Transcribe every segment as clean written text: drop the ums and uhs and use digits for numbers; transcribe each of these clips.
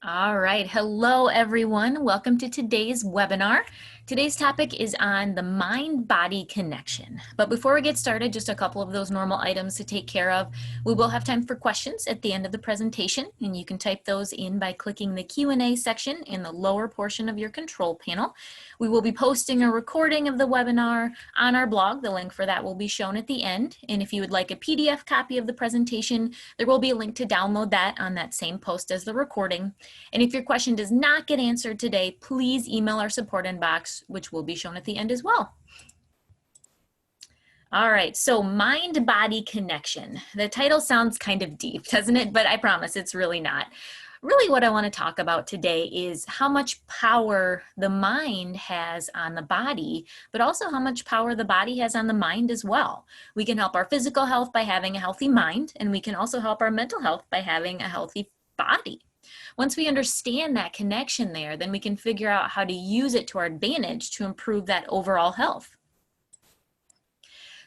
All right. Hello, everyone. Welcome to today's webinar. Today's topic is on the mind-body connection. But before we get started, just a couple of those normal items to take care of. We will have time for questions at the end of the presentation, and you can type those in by clicking the Q&A section in the lower portion of your control panel. We will be posting a recording of the webinar on our blog. The link for that will be shown at the end. And if you would like a PDF copy of the presentation, there will be a link to download that on that same post as the recording. And if your question does not get answered today, please email our support inbox, which will be shown at the end as well. All right, so mind-body connection. The title sounds kind of deep, doesn't it? But I promise it's really not. Really what I want to talk about today is how much power the mind has on the body, but also how much power the body has on the mind as well. We can help our physical health by having a healthy mind, and we can also help our mental health by having a healthy body. Once we understand that connection there, then we can figure out how to use it to our advantage to improve that overall health.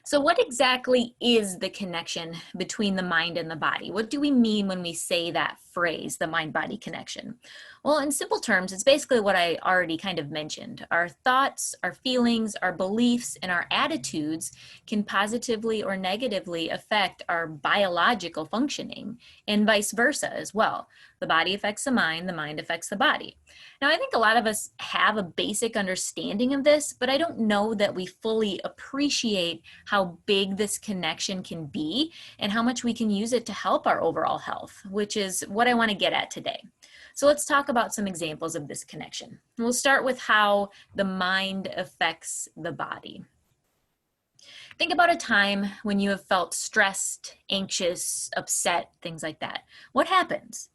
So what exactly is the connection between the mind and the body? What do we mean when we say that phrase, the mind-body connection? Well, in simple terms, it's basically what I already kind of mentioned. Our thoughts, our feelings, our beliefs, and our attitudes can positively or negatively affect our biological functioning, and vice versa as well. The body affects the mind affects the body. Now, I think a lot of us have a basic understanding of this, but I don't know that we fully appreciate how big this connection can be and how much we can use it to help our overall health, which is what I want to get at today. So let's talk about some examples of this connection. We'll start with how the mind affects the body. Think about a time when you have felt stressed, anxious, upset, things like that. What happens?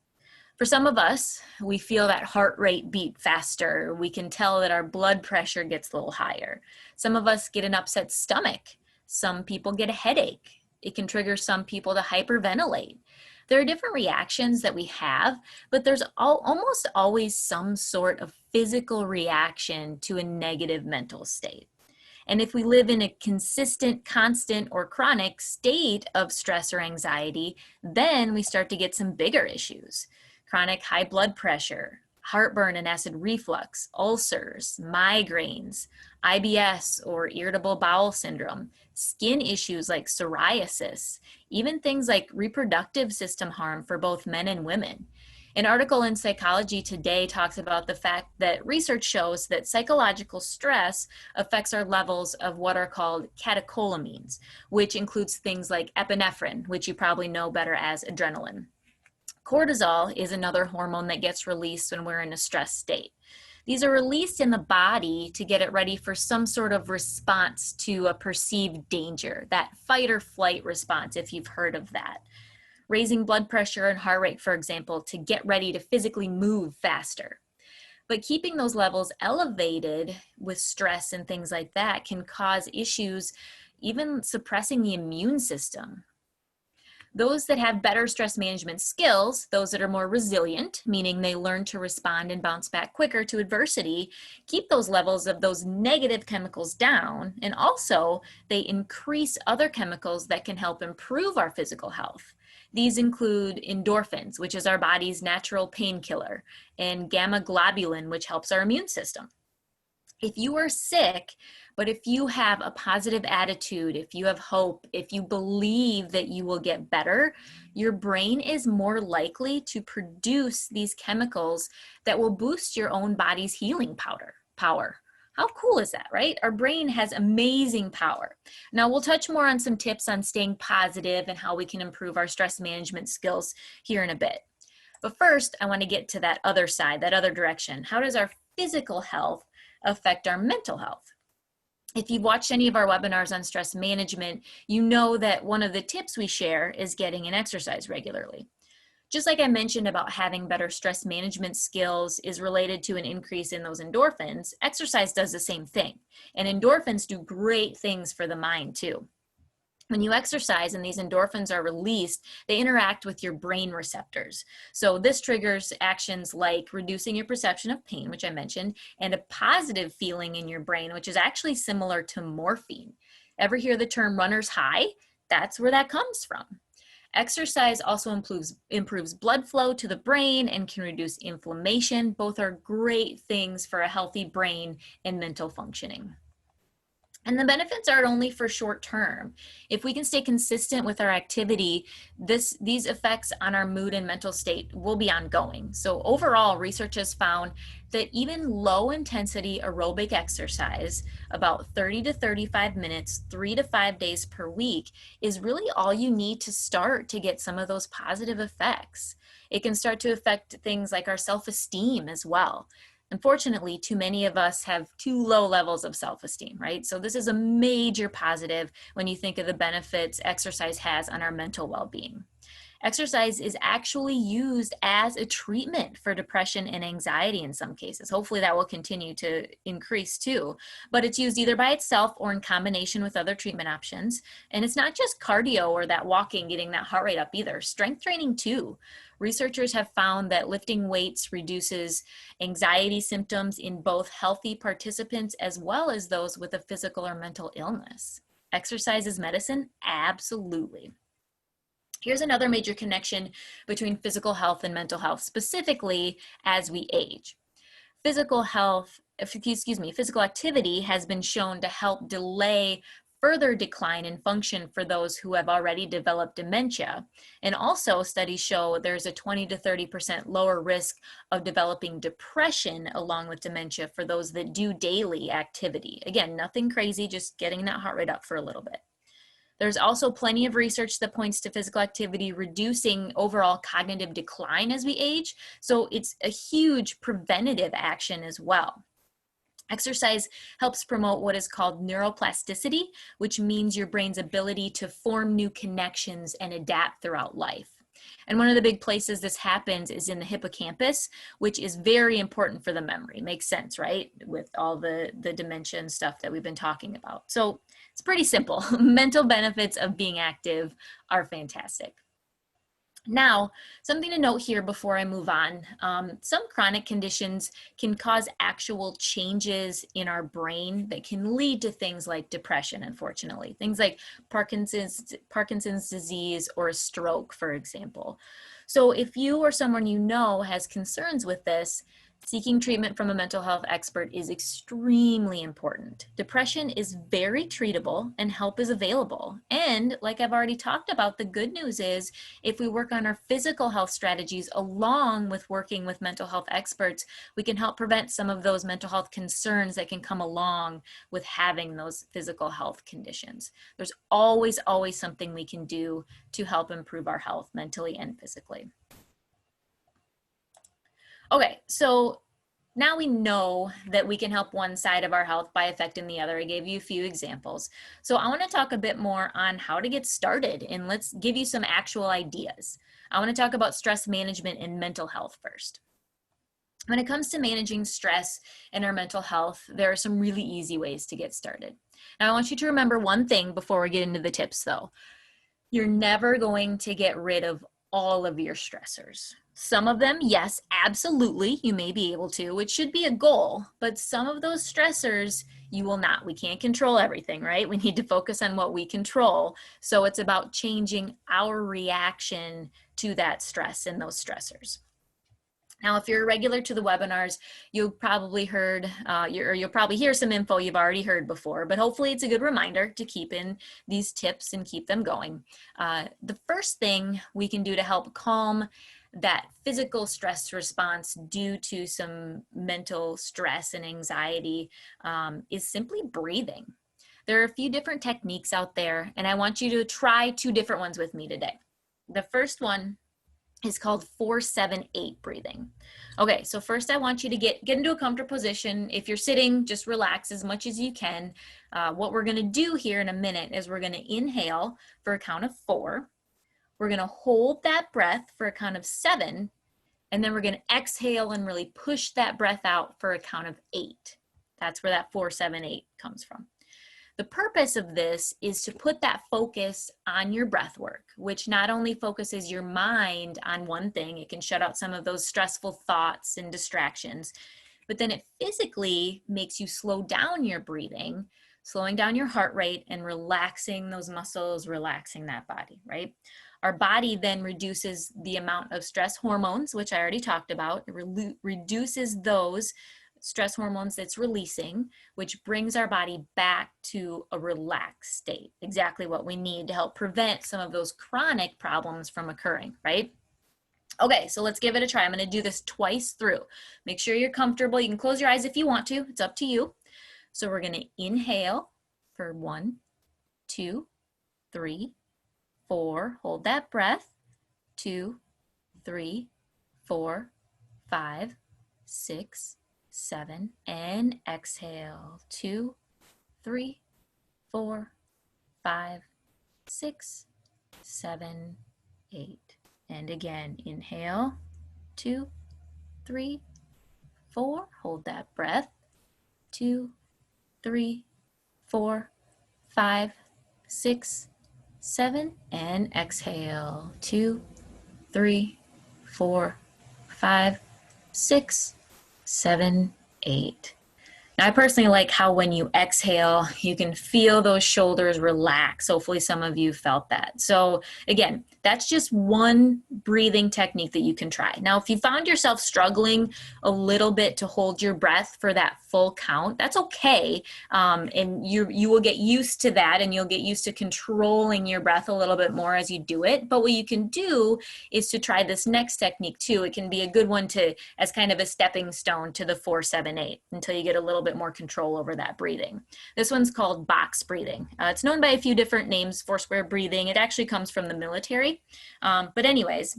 For some of us, we feel that heart rate beat faster. We can tell that our blood pressure gets a little higher. Some of us get an upset stomach. Some people get a headache. It can trigger some people to hyperventilate. There are different reactions that we have, but there's almost always some sort of physical reaction to a negative mental state. And if we live in a consistent, constant, or chronic state of stress or anxiety, then we start to get some bigger issues. Chronic high blood pressure, heartburn and acid reflux, ulcers, migraines, IBS or irritable bowel syndrome, skin issues like psoriasis, even things like reproductive system harm for both men and women. An article in Psychology Today talks about the fact that research shows that psychological stress affects our levels of what are called catecholamines, which includes things like epinephrine, which you probably know better as adrenaline. Cortisol is another hormone that gets released when we're in a stress state. These are released in the body to get it ready for some sort of response to a perceived danger, that fight or flight response, if you've heard of that. Raising blood pressure and heart rate, for example, to get ready to physically move faster. But keeping those levels elevated with stress and things like that can cause issues, even suppressing the immune system. Those that have better stress management skills, those that are more resilient, meaning they learn to respond and bounce back quicker to adversity, keep those levels of those negative chemicals down, and also they increase other chemicals that can help improve our physical health. These include endorphins, which is our body's natural painkiller, and gamma globulin, which helps our immune system. If you are sick, but if you have a positive attitude, if you have hope, if you believe that you will get better, your brain is more likely to produce these chemicals that will boost your own body's healing power. How cool is that, right? Our brain has amazing power. Now, we'll touch more on some tips on staying positive and how we can improve our stress management skills here in a bit. But first, I want to get to that other side, that other direction. How does our physical health affect our mental health? If you've watched any of our webinars on stress management, you know that one of the tips we share is getting an exercise regularly. Just like I mentioned about having better stress management skills is related to an increase in those endorphins, exercise does the same thing. And endorphins do great things for the mind too. When you exercise and these endorphins are released, they interact with your brain receptors. So this triggers actions like reducing your perception of pain, which I mentioned, and a positive feeling in your brain, which is actually similar to morphine. Ever hear the term runner's high? That's where that comes from. Exercise also improves blood flow to the brain and can reduce inflammation. Both are great things for a healthy brain and mental functioning. And the benefits aren't only for short term. If we can stay consistent with our activity, these effects on our mood and mental state will be ongoing. So overall, research has found that even low intensity aerobic exercise, about 30 to 35 minutes, 3 to 5 days per week, is really all you need to start to get some of those positive effects. It can start to affect things like our self-esteem as well. Unfortunately, too many of us have too low levels of self-esteem, right? So this is a major positive when you think of the benefits exercise has on our mental well-being. Exercise is actually used as a treatment for depression and anxiety in some cases. Hopefully that will continue to increase too, but it's used either by itself or in combination with other treatment options. And it's not just cardio or that walking, getting that heart rate up either, strength training too. Researchers have found that lifting weights reduces anxiety symptoms in both healthy participants as well as those with a physical or mental illness. Exercise is medicine? Absolutely. Here's another major connection between physical health and mental health, specifically as we age. Physical activity has been shown to help delay further decline in function for those who have already developed dementia. And also studies show there's a 20 to 30% lower risk of developing depression along with dementia for those that do daily activity. Again, nothing crazy, just getting that heart rate up for a little bit. There's also plenty of research that points to physical activity reducing overall cognitive decline as we age. So it's a huge preventative action as well. Exercise helps promote what is called neuroplasticity, which means your brain's ability to form new connections and adapt throughout life. And one of the big places this happens is in the hippocampus, which is very important for the memory. Makes sense, right? With all the dementia and stuff that we've been talking about. So it's pretty simple. Mental benefits of being active are fantastic. Now, something to note here before I move on, some chronic conditions can cause actual changes in our brain that can lead to things like depression, unfortunately. Things like Parkinson's disease or a stroke, for example. So if you or someone you know has concerns with this, seeking treatment from a mental health expert is extremely important. Depression is very treatable and help is available. And like I've already talked about, the good news is if we work on our physical health strategies along with working with mental health experts, we can help prevent some of those mental health concerns that can come along with having those physical health conditions. There's always something we can do to help improve our health mentally and physically. Okay, so now we know that we can help one side of our health by affecting the other. I gave you a few examples. So I want to talk a bit more on how to get started, and let's give you some actual ideas. I want to talk about stress management and mental health first. When it comes to managing stress and our mental health, there are some really easy ways to get started. Now I want you to remember one thing before we get into the tips though. You're never going to get rid of all of your stressors. Some of them, yes, absolutely, you may be able to, which should be a goal, but some of those stressors you will not. We can't control everything, right? We need to focus on what we control. So it's about changing our reaction to that stress and those stressors. Now, if you're regular to the webinars, you'll probably you'll probably hear some info you've already heard before, but hopefully it's a good reminder to keep in these tips and keep them going. The first thing we can do to help calm that physical stress response due to some mental stress and anxiety is simply breathing. There are a few different techniques out there, and I want you to try two different ones with me today. The first one is called 4-7-8 breathing. Okay, so first I want you to get into a comfortable position. If you're sitting, just relax as much as you can. What we're gonna do here in a minute is we're gonna inhale for a count of 4. We're gonna hold that breath for a count of 7, and then we're gonna exhale and really push that breath out for a count of 8. That's where that 4-7-8 comes from. The purpose of this is to put that focus on your breath work, which not only focuses your mind on one thing, it can shut out some of those stressful thoughts and distractions, but then it physically makes you slow down your breathing slowing down your heart rate and relaxing those muscles, relaxing that body, right? Our body then reduces the amount of stress hormones, which I already talked about. It reduces those stress hormones that's releasing, which brings our body back to a relaxed state. Exactly what we need to help prevent some of those chronic problems from occurring, right? Okay, so let's give it a try. I'm going to do this twice through. Make sure you're comfortable. You can close your eyes if you want to. It's up to you. So we're going to inhale for 1, 2, 3, 4. Hold that breath. 2, 3, 4, 5, 6, 7. And exhale. 2, 3, 4, 5, 6, 7, 8. And again, inhale. 2, 3, 4. Hold that breath. 2, 3, 4, 5, 6, 7. And exhale. 2, 3, 4, 5, 6, 7, 8. Now, I personally like how when you exhale, you can feel those shoulders relax. Hopefully some of you felt that. So again, that's just one breathing technique that you can try. Now, if you found yourself struggling a little bit to hold your breath for that full count, that's okay. And you will get used to that, and you'll get used to controlling your breath a little bit more as you do it. But what you can do is to try this next technique too. It can be a good one to as kind of a stepping stone to the 4-7-8 until you get a little bit more control over that breathing. This one's called box breathing. It's known by a few different names, 4-square breathing. It actually comes from the military. But anyways,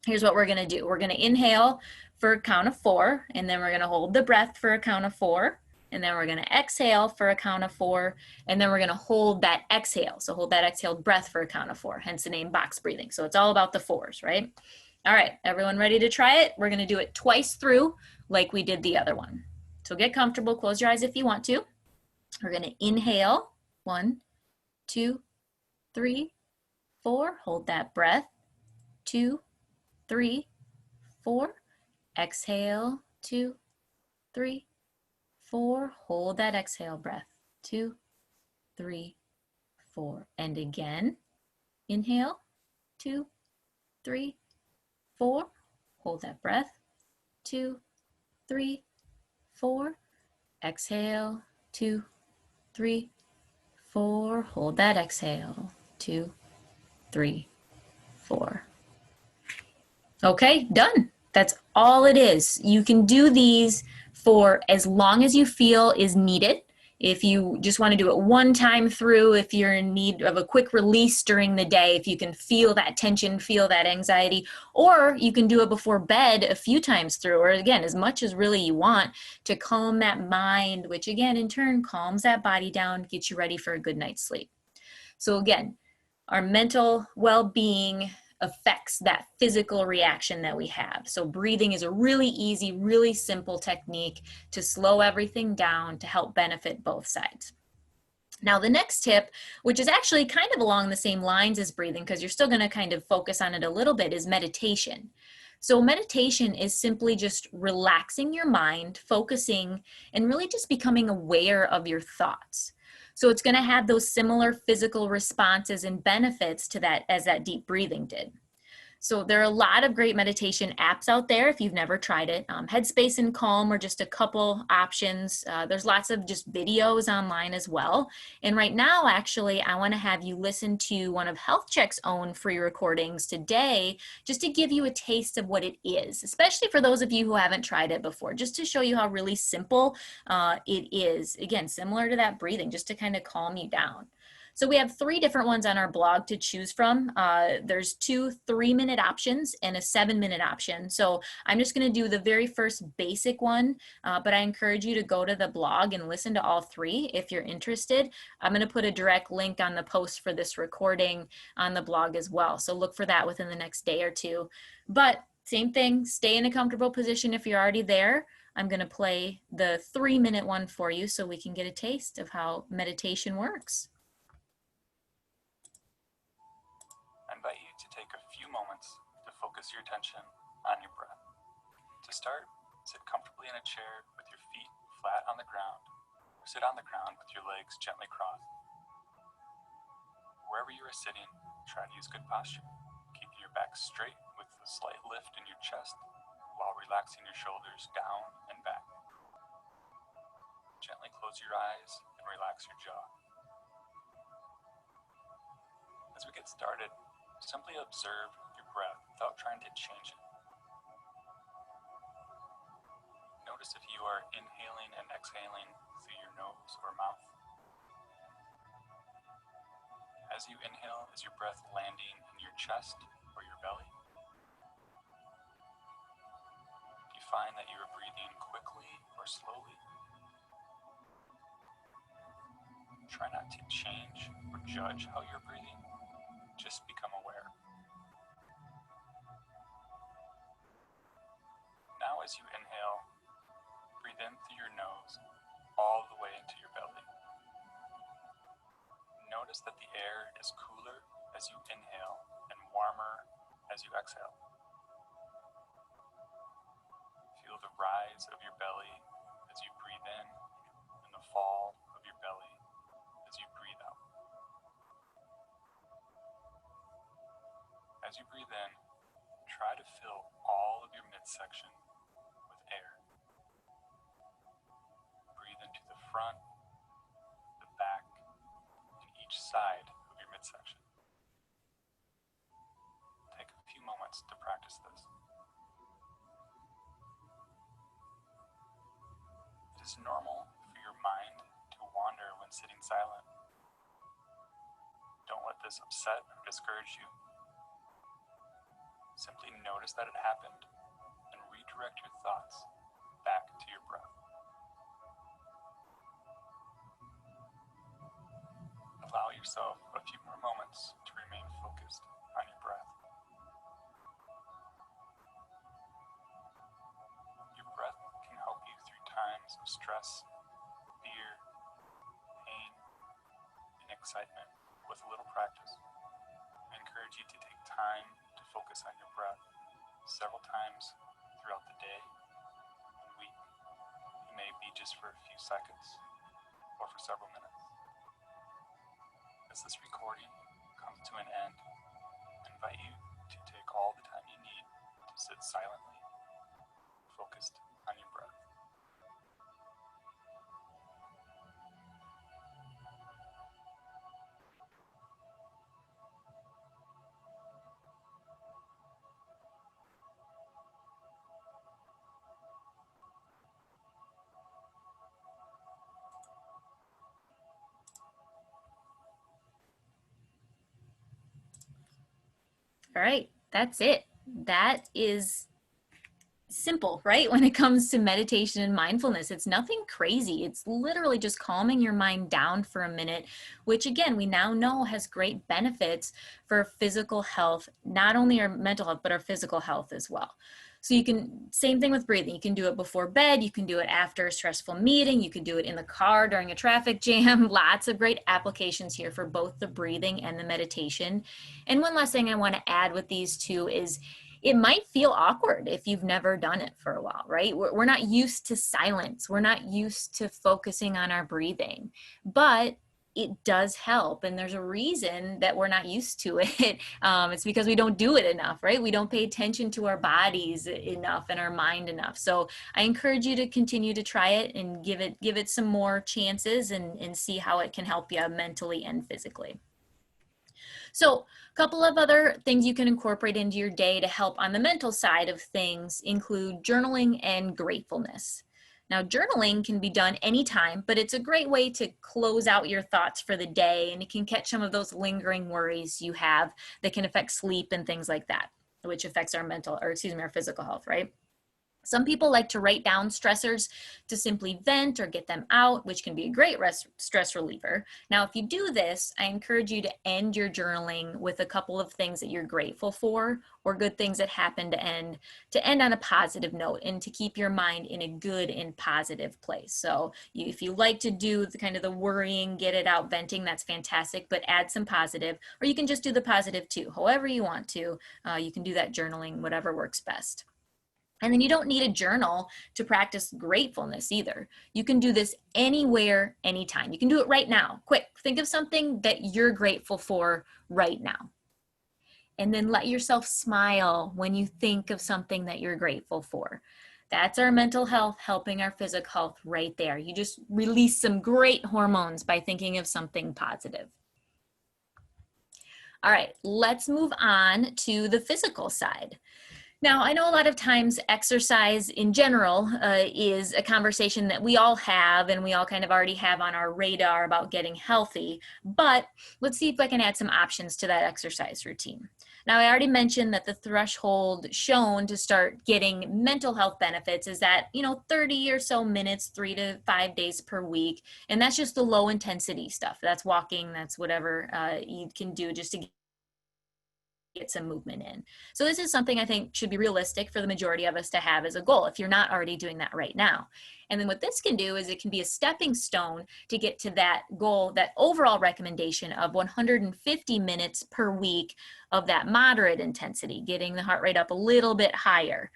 here's what we're going to do. We're going to inhale for a count of 4, and then we're going to hold the breath for a count of 4. And then we're going to exhale for a count of 4, and then we're going to hold that exhale. So hold that exhaled breath for a count of 4, hence the name box breathing. So it's all about the 4s, right? All right, everyone ready to try it? We're going to do it twice through like we did the other one. So get comfortable, close your eyes if you want to. We're going to inhale, 1, 2, 3, 4. Hold that breath, 2, 3, 4. Exhale, 2, 3, 4. Hold that exhale breath, 2, 3, 4. And again, inhale, 2, 3, 4. Hold that breath, 2, 3, 4. Exhale, 2, 3, 4. Hold that exhale, 2, 3, 4. Okay, done. That's all it is. You can do these for as long as you feel is needed. If you just want to do it one time through, if you're in need of a quick release during the day, if you can feel that tension, feel that anxiety, or you can do it before bed a few times through, or again, as much as really you want to calm that mind, which again, in turn, calms that body down, gets you ready for a good night's sleep. So again, our mental well-being affects that physical reaction that we have. So breathing is a really easy, really simple technique to slow everything down to help benefit both sides. Now, the next tip, which is actually kind of along the same lines as breathing, because you're still going to kind of focus on it a little bit, is meditation. So meditation is simply just relaxing your mind, focusing, and really just becoming aware of your thoughts. So it's going to have those similar physical responses and benefits to that as that deep breathing did. So there are a lot of great meditation apps out there if you've never tried it. Headspace and Calm are just a couple options. There's lots of just videos online as well. And right now, actually, I want to have you listen to one of Health Check's own free recordings today, just to give you a taste of what it is, especially for those of you who haven't tried it before, just to show you how really simple it is. Again, similar to that breathing, just to kind of calm you down. So we have 3 different ones on our blog to choose from. There's 2 3-minute options and a 7-minute option. So I'm just going to do the very first basic one, but I encourage you to go to the blog and listen to all 3 if you're interested. I'm going to put a direct link on the post for this recording on the blog as well. So look for that within the next day or 2. But same thing, stay in a comfortable position if you're already there. I'm going to play the 3-minute one for you so we can get a taste of how meditation works. I invite you to take a few moments to focus your attention on your breath. To start, sit comfortably in a chair with your feet flat on the ground sit on the ground with your legs gently crossed. Wherever you are sitting, try to use good posture, keeping your back straight with a slight lift in your chest while relaxing your shoulders down and back. Gently close your eyes and relax your jaw. As we get started, simply observe your breath without trying to change it. Notice if you are inhaling and exhaling through your nose or mouth. As you inhale, is your breath landing in your chest or your belly? Do you find that you are breathing quickly or slowly? Try not to change or judge how you're breathing. Just become aware. Now as you inhale, breathe in through your nose all the way into your belly. Notice that the air is cooler as you inhale and warmer as you exhale. Feel the rise of your belly as you breathe in and the fall of your belly as you breathe out. As you breathe in, try to fill all of your midsection with air. Breathe into the front, the back, and each side of your midsection. Take a few moments to practice this. It is normal for your mind to wander when sitting silent. Don't let this upset or discourage you. Simply notice that it happened and redirect your thoughts back to your breath. Allow yourself a few more moments to remain focused on your breath. Your breath can help you through times of stress, fear, pain, and excitement with a little practice. I encourage you to take time to focus on your breath several times throughout the day and week. It may be just for a few seconds or for several minutes. As this recording comes to an end, I invite you to take all the time you need to sit silently, focused on your breath. All right, that's it. That is simple, right? When it comes to meditation and mindfulness, it's nothing crazy. It's literally just calming your mind down for a minute, which again, we now know has great benefits for physical health, not only our mental health, but our physical health as well. So you can, same thing with breathing. You can do it before bed. You can do it after a stressful meeting. You can do it in the car during a traffic jam. Lots of great applications here for both the breathing and the meditation. And one last thing I want to add with these two is it might feel awkward if you've never done it for a while, right? We're not used to silence. We're not used to focusing on our breathing, but it does help. And there's a reason that we're not used to it. It's because we don't do it enough, right? We don't pay attention to our bodies enough and our mind enough. So I encourage you to continue to try it and give it some more chances and see how it can help you mentally and physically. So a couple of other things you can incorporate into your day to help on the mental side of things include journaling and gratefulness. Now, journaling can be done anytime, but it's a great way to close out your thoughts for the day, and it can catch some of those lingering worries you have that can affect sleep and things like that, which affects our our physical health, right? Some people like to write down stressors to simply vent or get them out, which can be a great stress reliever. Now, if you do this, I encourage you to end your journaling with a couple of things that you're grateful for or good things that happened to end on a positive note and to keep your mind in a good and positive place. So if you like to do the kind of the worrying, get it out, venting, that's fantastic, but add some positive, or you can just do the positive too. However you want to, you can do that journaling, whatever works best. And then you don't need a journal to practice gratefulness either. You can do this anywhere, anytime. You can do it right now. Quick, think of something that you're grateful for right now. And then let yourself smile when you think of something that you're grateful for. That's our mental health helping our physical health right there. You just release some great hormones by thinking of something positive. All right, let's move on to the physical side. Now, I know a lot of times exercise in general is a conversation that we all have and we all kind of already have on our radar about getting healthy, but let's see if I can add some options to that exercise routine. Now, I already mentioned that the threshold shown to start getting mental health benefits is that, 30 or so minutes, 3 to 5 days per week. And that's just the low intensity stuff. That's walking, that's whatever you can do just to get some movement in. So this is something I think should be realistic for the majority of us to have as a goal if you're not already doing that right now. And then what this can do is it can be a stepping stone to get to that goal, that overall recommendation of 150 minutes per week of that moderate intensity, getting the heart rate up a little bit higher.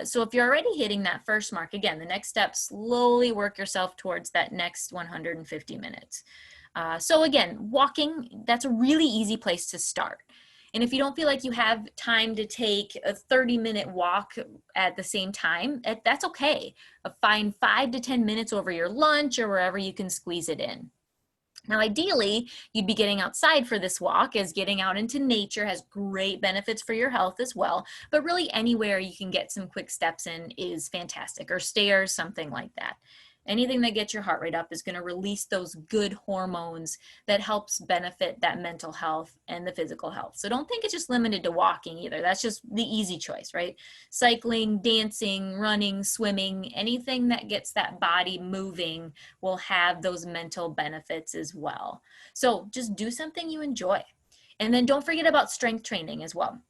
So if you're already hitting that first mark, again, the next step, slowly work yourself towards that next 150 minutes. So again, walking, that's a really easy place to start. And if you don't feel like you have time to take a 30-minute walk at the same time, that's okay. Find 5 to 10 minutes over your lunch or wherever you can squeeze it in. Now, ideally, you'd be getting outside for this walk, as getting out into nature has great benefits for your health as well. But really anywhere you can get some quick steps in is fantastic, or stairs, something like that. Anything that gets your heart rate up is going to release those good hormones that helps benefit that mental health and the physical health. So don't think it's just limited to walking either. That's just the easy choice, right? Cycling, dancing, running, swimming, anything that gets that body moving will have those mental benefits as well. So just do something you enjoy. And then don't forget about strength training as well.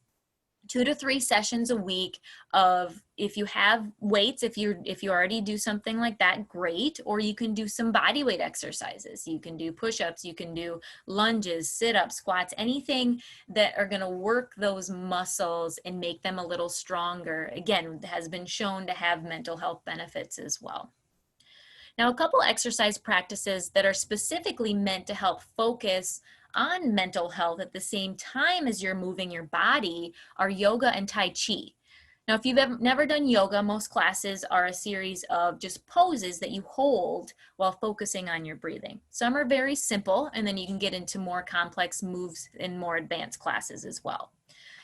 2 to 3 sessions a week of, if you have weights, if you already do something like that, great. Or you can do some body weight exercises. You can do push-ups, you can do lunges, sit-ups, squats, anything that are going to work those muscles and make them a little stronger. Again, has been shown to have mental health benefits as well. Now, a couple exercise practices that are specifically meant to help focus on mental health at the same time as you're moving your body are yoga and Tai Chi. Now, if you've never done yoga, most classes are a series of just poses that you hold while focusing on your breathing. Some are very simple, and then you can get into more complex moves in more advanced classes as well.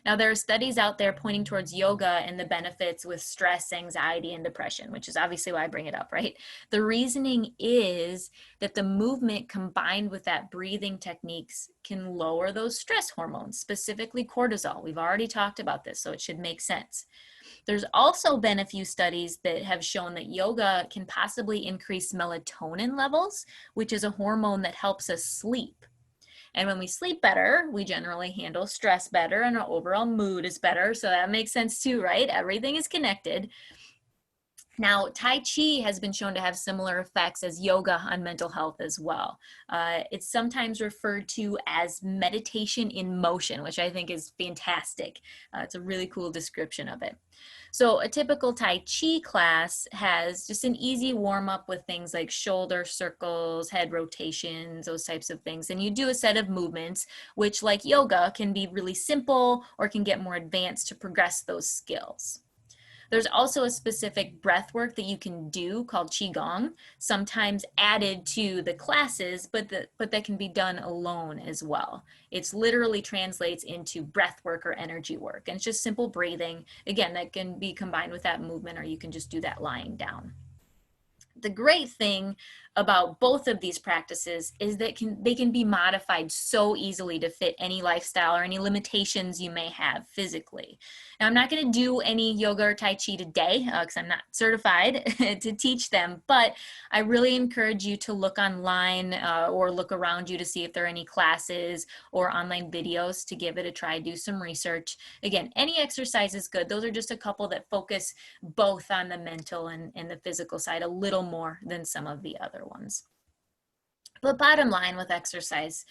Now, there are studies out there pointing towards yoga and the benefits with stress, anxiety, and depression, which is obviously why I bring it up, right? The reasoning is that the movement combined with that breathing techniques can lower those stress hormones, specifically cortisol. We've already talked about this, so it should make sense. There's also been a few studies that have shown that yoga can possibly increase melatonin levels, which is a hormone that helps us sleep. And when we sleep better, we generally handle stress better and our overall mood is better. So that makes sense too, right? Everything is connected. Now, Tai Chi has been shown to have similar effects as yoga on mental health as well. It's sometimes referred to as meditation in motion, which I think is fantastic. It's a really cool description of it. So a typical Tai Chi class has just an easy warm up with things like shoulder circles, head rotations, those types of things. And you do a set of movements, which like yoga can be really simple or can get more advanced to progress those skills. There's also a specific breath work that you can do called Qigong, sometimes added to the classes, but that can be done alone as well. It's literally translates into breath work or energy work. And it's just simple breathing. Again, that can be combined with that movement, or you can just do that lying down. The great thing about both of these practices is that they can be modified so easily to fit any lifestyle or any limitations you may have physically. Now, I'm not going to do any yoga or Tai Chi today because I'm not certified to teach them, but I really encourage you to look online or look around you to see if there are any classes or online videos to give it a try, do some research. Again, any exercise is good. Those are just a couple that focus both on the mental and the physical side a little more than some of the other ones. But bottom line with exercise,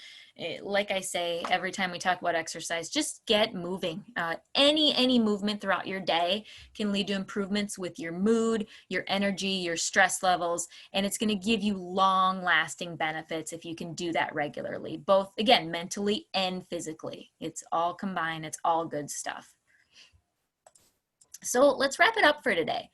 like I say every time we talk about exercise, just get moving. Any movement throughout your day can lead to improvements with your mood, your energy, your stress levels, and it's going to give you long-lasting benefits if you can do that regularly, both again mentally and physically. It's all combined. It's all good stuff. So let's wrap it up for today.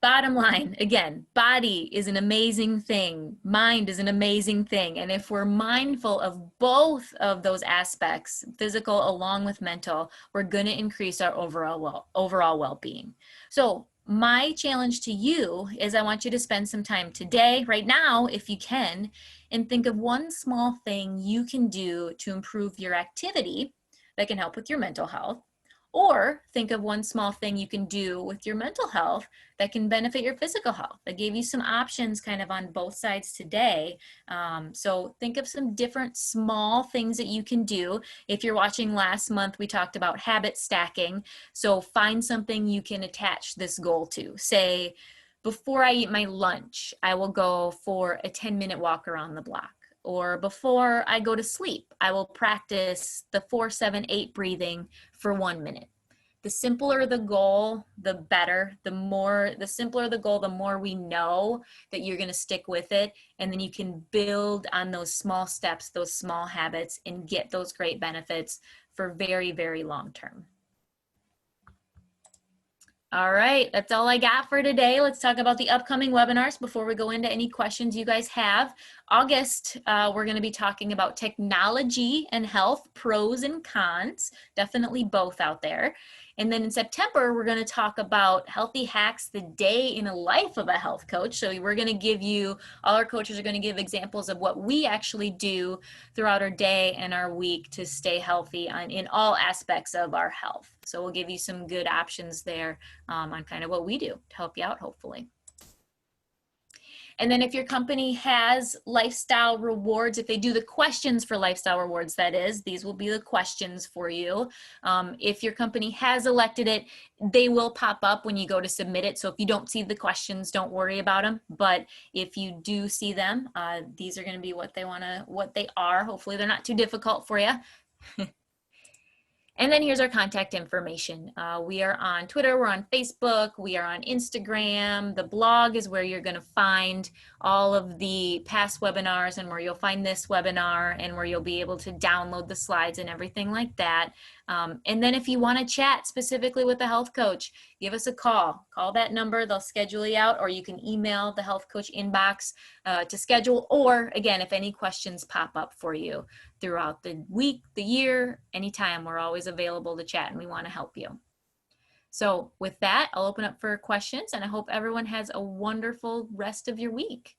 Bottom line, again, body is an amazing thing. Mind is an amazing thing. And if we're mindful of both of those aspects, physical along with mental, we're going to increase our overall well-being. So my challenge to you is I want you to spend some time today, right now, if you can, and think of one small thing you can do to improve your activity that can help with your mental health. Or think of one small thing you can do with your mental health that can benefit your physical health. I gave you some options kind of on both sides today. So think of some different small things that you can do. If you're watching last month, we talked about habit stacking. So find something you can attach this goal to. Say, before I eat my lunch, I will go for a 10-minute walk around the block. Or before I go to sleep, I will practice the 4-7-8 breathing for 1 minute. The simpler the goal, the better. The simpler the goal, the more we know that you're going to stick with it. And then you can build on those small steps, those small habits, and get those great benefits for very, very long term. All right, that's all I got for today. Let's talk about the upcoming webinars before we go into any questions you guys have. August, we're going to be talking about technology and health, pros and cons, definitely both out there. And then in September, we're going to talk about healthy hacks, the day in a life of a health coach. So we're going to give you, all our coaches are going to give examples of what we actually do throughout our day and our week to stay healthy in all aspects of our health. So we'll give you some good options there on kind of what we do to help you out, hopefully. And then if your company has lifestyle rewards, if they do the questions for lifestyle rewards, that is, these will be the questions for you. If your company has elected it, they will pop up when you go to submit it. So if you don't see the questions, don't worry about them. But if you do see them, these are going to be what they are. Hopefully they're not too difficult for you. And then here's our contact information. We are on Twitter, we're on Facebook, we are on Instagram. The blog is where you're going to find all of the past webinars and where you'll find this webinar and where you'll be able to download the slides and everything like that. And then if you want to chat specifically with the health coach, give us a call. Call that number, they'll schedule you out, or you can email the health coach inbox to schedule, or again, if any questions pop up for you throughout the week, the year, anytime, we're always available to chat and we want to help you. So with that, I'll open up for questions and I hope everyone has a wonderful rest of your week.